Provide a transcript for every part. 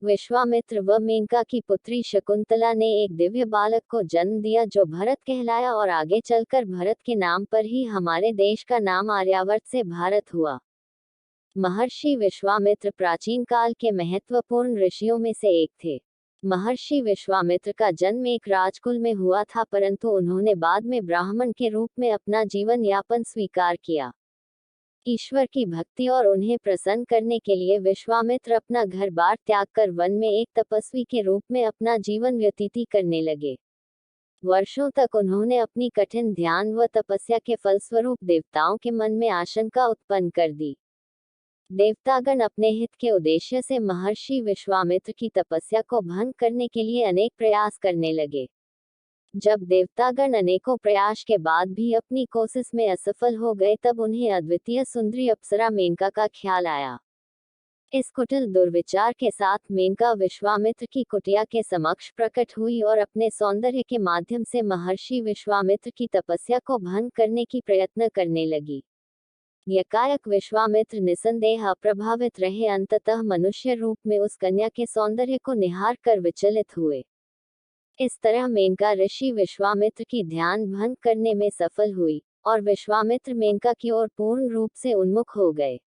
विश्वामित्र व मेनका की पुत्री शकुंतला ने एक दिव्य बालक को जन्म दिया जो भरत कहलाया और आगे चलकर भरत के नाम पर ही हमारे देश का नाम आर्यावर्त से भारत हुआ। महर्षि विश्वामित्र प्राचीन काल के महत्वपूर्ण ऋषियों में से एक थे। महर्षि विश्वामित्र का जन्म एक राजकुल में हुआ था, परंतु उन्होंने बाद में ब्राह्मण के रूप में अपना जीवन यापन स्वीकार किया। ईश्वर की भक्ति और उन्हें प्रसन्न करने के लिए विश्वामित्र अपना घर बार त्याग कर वन में एक तपस्वी के रूप में अपना जीवन व्यतीत करने लगे। वर्षों तक उन्होंने अपनी कठिन ध्यान व तपस्या के फलस्वरूप देवताओं के मन में आशंका उत्पन्न कर दी। देवतागण अपने हित के उद्देश्य से महर्षि विश्वामित्र की तपस्या को भंग करने के लिए अनेक प्रयास करने लगे। जब देवतागण अनेकों प्रयास के बाद भी अपनी कोशिश में असफल हो गए, तब उन्हें अद्वितीय सुंदरी अप्सरा मेनका का ख्याल आया। इस कुटिल दुर्विचार के साथ मेनका विश्वामित्र की कुटिया के समक्ष प्रकट हुई और अपने सौंदर्य के माध्यम से महर्षि विश्वामित्र की तपस्या को भंग करने की प्रयत्न करने लगी। यकायक विश्वामित्र निसंदेह अप्रभावित रहे, अंततः मनुष्य रूप में उस कन्या के सौंदर्य को निहार कर विचलित हुए। इस तरह मेनका ऋषि विश्वामित्र की ध्यान भंग करने में सफल हुई और विश्वामित्र मेनका की ओर पूर्ण रूप से उन्मुख हो गए,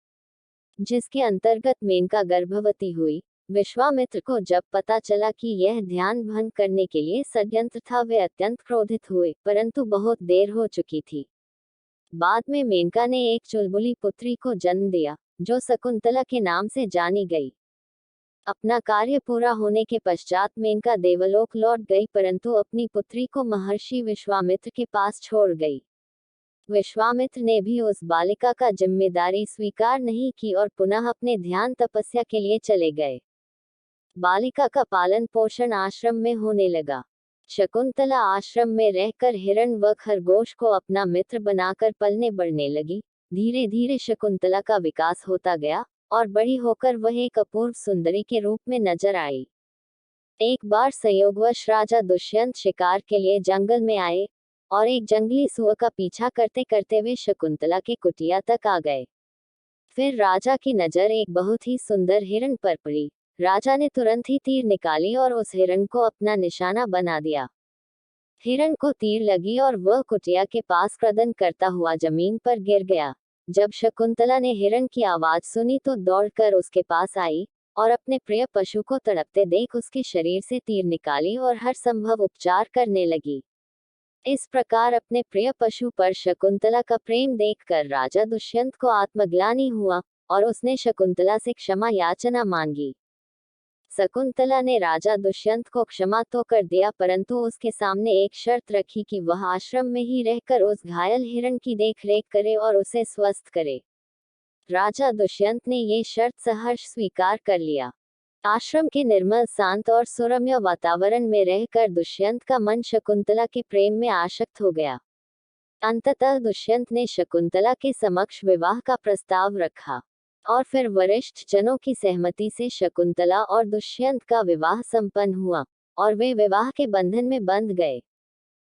जिसके अंतर्गत मेनका गर्भवती हुई। विश्वामित्र को जब पता चला कि यह ध्यान भंग करने के लिए षड्यंत्र था, वे अत्यंत क्रोधित हुए, परंतु बहुत देर हो चुकी थी। बाद में मेनका ने एक चुलबुली पुत्री को जन्म दिया, जो शकुंतला के नाम से जानी गई। अपना कार्य पूरा होने के पश्चात मेनका देवलोक लौट गई, परंतु अपनी पुत्री को महर्षि विश्वामित्र के पास छोड़ गई। विश्वामित्र ने भी उस बालिका का जिम्मेदारी स्वीकार नहीं की और पुनः अपने ध्यान तपस्या के लिए चले गए। बालिका का पालन पोषण आश्रम में होने लगा। शकुंतला आश्रम में रहकर हिरण व खरगोश को अपना मित्र बनाकर पलने बढ़ने लगी। धीरे धीरे शकुंतला का विकास होता गया और बड़ी होकर वह एक अपूर्व सुंदरी के रूप में नजर आई। एक बार संयोगवश राजा दुष्यंत शिकार के लिए जंगल में आए और एक जंगली सुअर का पीछा करते करते वे शकुंतला के कुटिया तक आ गए। फिर राजा की नजर एक बहुत ही सुंदर हिरण पर पड़ी। राजा ने तुरंत ही तीर निकाली और उस हिरण को अपना निशाना बना दिया। हिरण को तीर लगी और वह कुटिया के पास क्रदन करता हुआ जमीन पर गिर गया। जब शकुंतला ने हिरण की आवाज सुनी तो दौड़कर उसके पास आई और अपने प्रिय पशु को तड़पते देख उसके शरीर से तीर निकाली और हर संभव उपचार करने लगी। इस प्रकार अपने प्रिय पशु पर शकुंतला का प्रेम देखकर राजा दुष्यंत को आत्मग्लानि हुआ और उसने शकुंतला से क्षमा याचना मांगी। शकुंतला ने राजा दुष्यंत को क्षमा तो कर दिया, परंतु उसके सामने एक शर्त रखी कि वह आश्रम में ही रहकर उस घायल हिरण की देखरेख करे और उसे स्वस्थ करे। राजा दुष्यंत ने ये शर्त सहर्ष स्वीकार कर लिया। आश्रम के निर्मल शांत और सुरम्य वातावरण में रहकर दुष्यंत का मन शकुंतला के प्रेम में आसक्त हो गया। अंततः दुष्यंत ने शकुंतला के समक्ष विवाह का प्रस्ताव रखा और फिर वरिष्ठ जनों की सहमति से शकुंतला और दुष्यंत का विवाह संपन्न हुआ और वे विवाह के बंधन में बंध गए।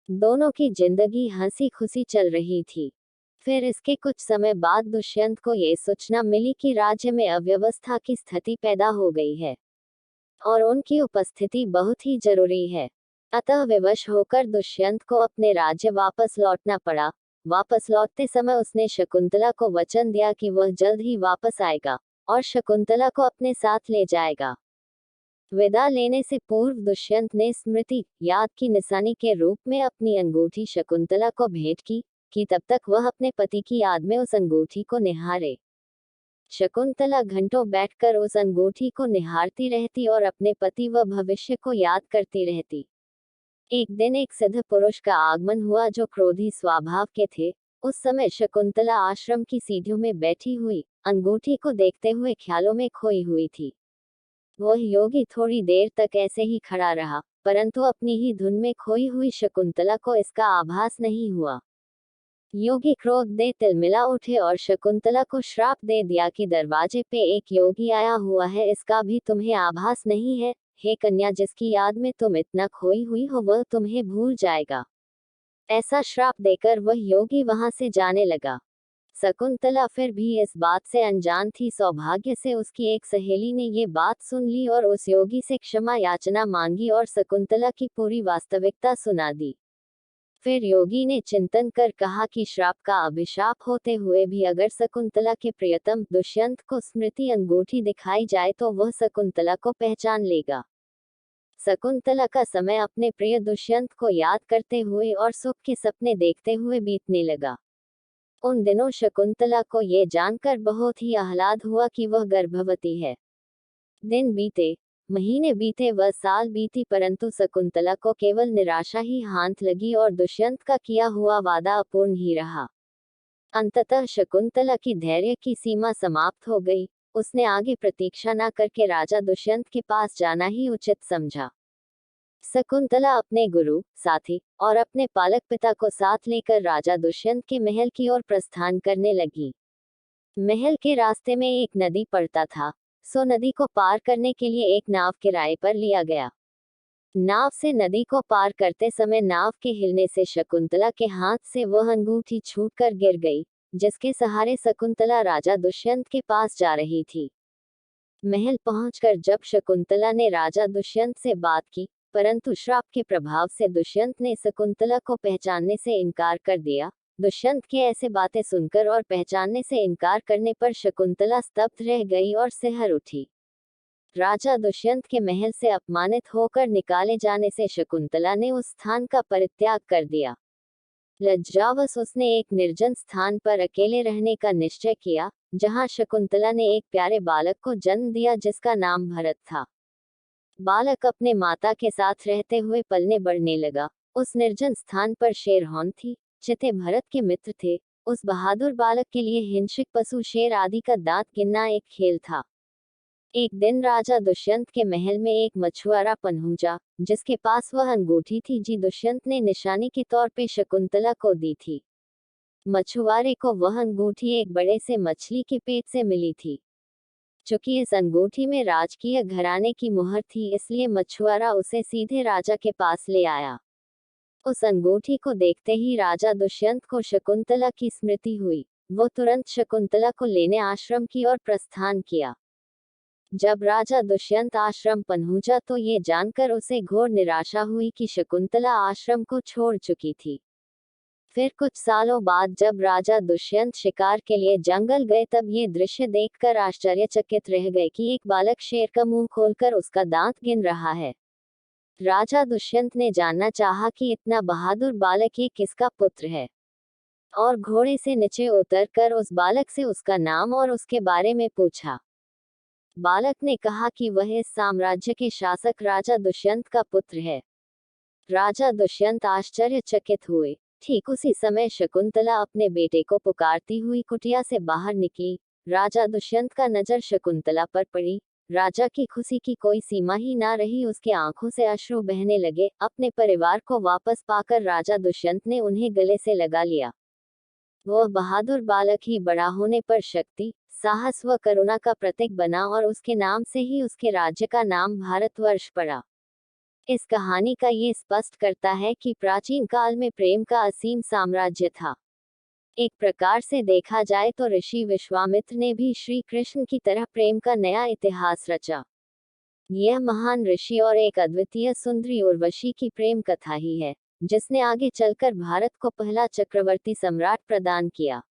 दोनों की जिंदगी हंसी खुशी चल रही थी। फिर इसके कुछ समय बाद दुष्यंत को ये सूचना मिली कि राज्य में अव्यवस्था की स्थिति पैदा हो गई है और उनकी उपस्थिति बहुत ही जरूरी है। अतः विवश होकर दुष्यंत को अपने राज्य वापस लौटना पड़ा। वापस लौटते समय उसने शकुंतला को वचन दिया कि वह जल्द ही वापस आएगा और शकुंतला को अपने साथ ले जाएगा। विदा लेने से पूर्व दुष्यंत ने स्मृति याद की निशानी के रूप में अपनी अंगूठी शकुंतला को भेंट की कि तब तक वह अपने पति की याद में उस अंगूठी को निहारे। शकुंतला घंटों बैठकर उस अंगूठी को निहारती रहती और अपने पति व भविष्य को याद करती रहती। एक दिन एक सिद्ध पुरुष का आगमन हुआ जो क्रोधी स्वभाव के थे। उस समय शकुंतला आश्रम की सीढ़ियों में बैठी हुई अंगूठी को देखते हुए ख्यालों में खोई हुई थी। वह योगी थोड़ी देर तक ऐसे ही खड़ा रहा, परंतु अपनी ही धुन में खोई हुई शकुंतला को इसका आभास नहीं हुआ। योगी क्रोध दे तिलमिला उठे और शकुंतला को श्राप दे दिया कि दरवाजे पे एक योगी आया हुआ है, इसका भी तुम्हें आभास नहीं है। हे कन्या, जिसकी याद में तुम इतना खोई हुई हो वह तुम्हें भूल जाएगा। ऐसा श्राप देकर वह योगी वहां से जाने लगा। शकुंतला फिर भी इस बात से अनजान थी। सौभाग्य से उसकी एक सहेली ने ये बात सुन ली और उस योगी से क्षमा याचना मांगी और शकुंतला की पूरी वास्तविकता सुना दी। फिर योगी ने चिंतन कर कहा कि श्राप का अभिशाप होते हुए भी अगर शकुंतला के प्रियतम दुष्यंत को स्मृति अंगूठी दिखाई जाए तो वह शकुंतला को पहचान लेगा। शकुंतला का समय अपने प्रिय दुष्यंत को याद करते हुए और सुख के सपने देखते हुए बीतने लगा। उन दिनों शकुंतला को ये जानकर बहुत ही आह्लाद हुआ कि वह गर्भवती है। दिन बीते, महीने बीते, व साल बीती, परंतु शकुंतला को केवल निराशा ही हाथ लगी और दुष्यंत का किया हुआ वादा अपूर्ण ही रहा। अंततः शकुंतला की धैर्य की सीमा समाप्त हो गई। उसने आगे प्रतीक्षा न करके राजा दुष्यंत के पास जाना ही उचित समझा। शकुंतला अपने गुरु, साथी और अपने पालक पिता को साथ लेकर राजा दुष्यंत के महल की ओर प्रस्थान करने लगी। महल के रास्ते में एक नदी पड़ता था, सो नदी को पार करने के लिए एक नाव किराए पर लिया गया। नाव से नदी को पार करते समय नाव के हिलने से शकुंतला के हाथ से वह अंगूठी छूटकर गिर गई, जिसके सहारे शकुंतला राजा दुष्यंत के पास जा रही थी। महल पहुंचकर जब शकुंतला ने राजा दुष्यंत से बात की, परंतु श्राप के प्रभाव से दुष्यंत ने शकुंतला को पहचानने से इनकार कर दिया। दुष्यंत के ऐसे बातें सुनकर और पहचानने से इनकार करने पर शकुंतला स्तब्ध रह गई और सिहर उठी। राजा दुष्यंत के महल से अपमानित होकर निकाले जाने से शकुंतला ने उस स्थान का परित्याग कर दिया। लज्जावश उसने एक निर्जन स्थान पर अकेले रहने का निश्चय किया, जहां शकुंतला ने एक प्यारे बालक को जन्म दिया जिसका नाम भरत था। बालक अपने माता के साथ रहते हुए पलने बढ़ने लगा। उस निर्जन स्थान पर शेरहौन थी, चिते भरत के मित्र थे। उस बहादुर बालक के लिए हिंसक पशु शेर आदि का दांत गिनना एक खेल था। एक दिन राजा दुष्यंत के महल में एक मछुआरा पहुंचा, जिसके पास वह अंगूठी थी जी दुष्यंत ने निशानी के तौर पे शकुंतला को दी थी। मछुआरे को वह अंगूठी एक बड़े से मछली के पेट से मिली थी। चूंकि इस अंगूठी में राजकीय घराने की मुहर थी, इसलिए मछुआरा उसे सीधे राजा के पास ले आया। उस अंगूठी को देखते ही राजा दुष्यंत को शकुंतला की स्मृति हुई। वो तुरंत शकुंतला को लेने आश्रम की ओर प्रस्थान किया। जब राजा दुष्यंत आश्रम पहुंचा तो ये जानकर उसे घोर निराशा हुई कि शकुंतला आश्रम को छोड़ चुकी थी। फिर कुछ सालों बाद जब राजा दुष्यंत शिकार के लिए जंगल गए तब ये दृश्य देखकर आश्चर्यचकित रह गए कि एक बालक शेर का मुंह खोलकर उसका दांत गिन रहा है। राजा दुष्यंत ने जानना चाहा कि इतना बहादुर बालक ये किसका पुत्र है, और घोड़े से नीचे उतरकर उस बालक से उसका नाम और उसके बारे में पूछा। बालक ने कहा कि वह इस साम्राज्य के शासक राजा दुष्यंत का पुत्र है। राजा दुष्यंत आश्चर्यचकित हुए। ठीक उसी समय शकुंतला अपने बेटे को पुकारती हुई कुटिया से बाहर निकली। राजा दुष्यंत का नजर शकुंतला पर पड़ी। राजा की खुशी की कोई सीमा ही ना रही, उसके आंखों से अश्रु बहने लगे। अपने परिवार को वापस पाकर राजा दुष्यंत ने उन्हें गले से लगा लिया। वह बहादुर बालक ही बड़ा होने पर शक्ति, साहस व करुणा का प्रतीक बना और उसके नाम से ही उसके राज्य का नाम भारतवर्ष पड़ा। इस कहानी का ये स्पष्ट करता है कि प्राचीन काल में प्रेम का असीम साम्राज्य था। एक प्रकार से देखा जाए तो ऋषि विश्वामित्र ने भी श्री कृष्ण की तरह प्रेम का नया इतिहास रचा। यह महान ऋषि और एक अद्वितीय सुंदरी उर्वशी की प्रेम कथा ही है, जिसने आगे चलकर भारत को पहला चक्रवर्ती सम्राट प्रदान किया।